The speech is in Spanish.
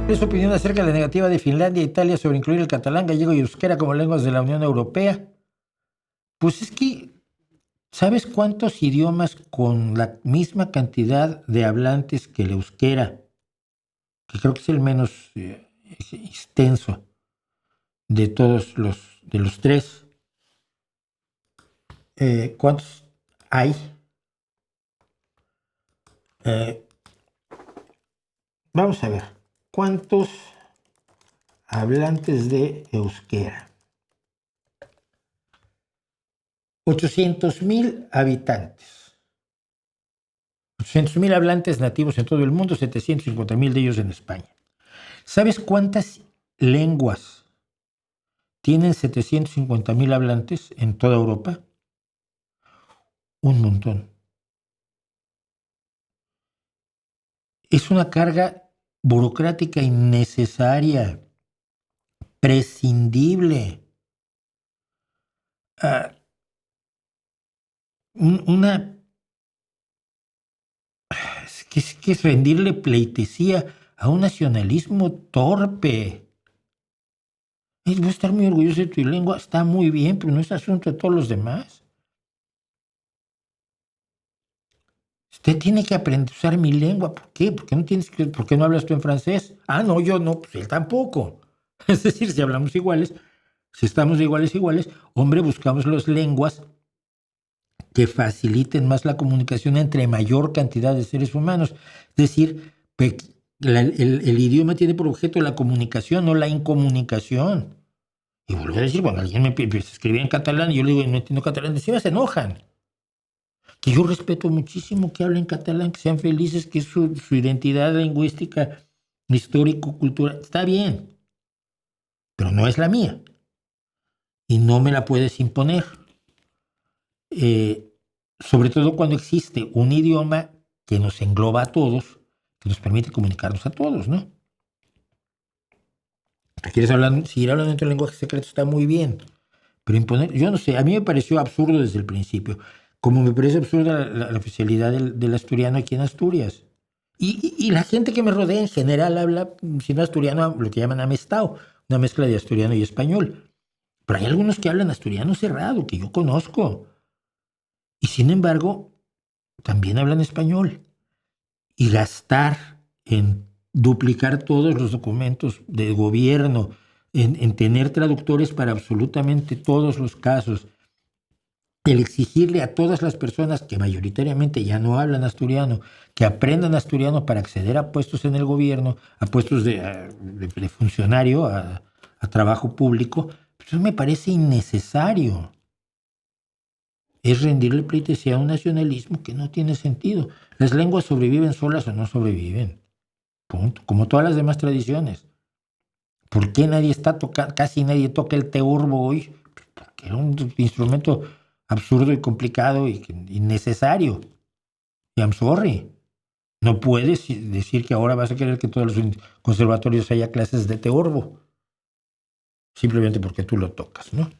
Es su opinión acerca de la negativa de Finlandia e Italia sobre incluir el catalán, gallego y euskera como lenguas de la Unión Europea. Pues es que, ¿sabes cuántos idiomas con la misma cantidad de hablantes que el euskera? Que creo que es el menos extenso de todos los tres. ¿Cuántos hay? Vamos a ver. ¿Cuántos hablantes de euskera? 800,000 habitantes. 800,000 hablantes nativos en todo el mundo, 750,000 de ellos en España. ¿Sabes cuántas lenguas tienen 750,000 hablantes en toda Europa? Un montón. Es una carga burocrática innecesaria, prescindible. Es que es rendirle pleitesía a un nacionalismo torpe. Voy a estar muy orgulloso de tu lengua, está muy bien, pero no es asunto de todos los demás. Usted tiene que aprender a usar mi lengua. ¿Por qué? ¿Por qué no hablas tú en francés? Ah, no, yo no, pues él tampoco. Es decir, si hablamos iguales, si estamos iguales, hombre, buscamos las lenguas que faciliten más la comunicación entre mayor cantidad de seres humanos. Es decir, el idioma tiene por objeto la comunicación, no la incomunicación. Y vuelvo a decir, bueno, alguien me escribía en catalán y yo le digo, no entiendo catalán, encima se enojan. Que yo respeto muchísimo que hablen catalán, que sean felices, que es su identidad lingüística, histórico-cultural, está bien, pero no es la mía y no me la puedes imponer. Sobre todo cuando existe un idioma que nos engloba a todos, que nos permite comunicarnos a todos, ¿no? Si quieres seguir hablando en tu lenguaje secreto está muy bien, pero imponer, yo no sé, a mí me pareció absurdo desde el principio, como me parece absurda la oficialidad del asturiano aquí en Asturias. Y la gente que me rodea en general habla, si no asturiano, lo que llaman amestao, una mezcla de asturiano y español. Pero hay algunos que hablan asturiano cerrado, que yo conozco. Y sin embargo, también hablan español. Y gastar en duplicar todos los documentos del gobierno, en tener traductores para absolutamente todos los casos, el exigirle a todas las personas que mayoritariamente ya no hablan asturiano, que aprendan asturiano para acceder a puestos en el gobierno, a puestos de funcionario, a trabajo público, pues eso me parece innecesario. Es rendirle pleitesía a un nacionalismo que no tiene sentido. Las lenguas sobreviven solas o no sobreviven. Punto. Como todas las demás tradiciones. ¿Por qué casi nadie toca el teorbo hoy? Pues porque era un instrumento absurdo y complicado y innecesario. Y I'm sorry. No puedes decir que ahora vas a querer que todos los conservatorios haya clases de teorbo. Simplemente porque tú lo tocas, ¿no?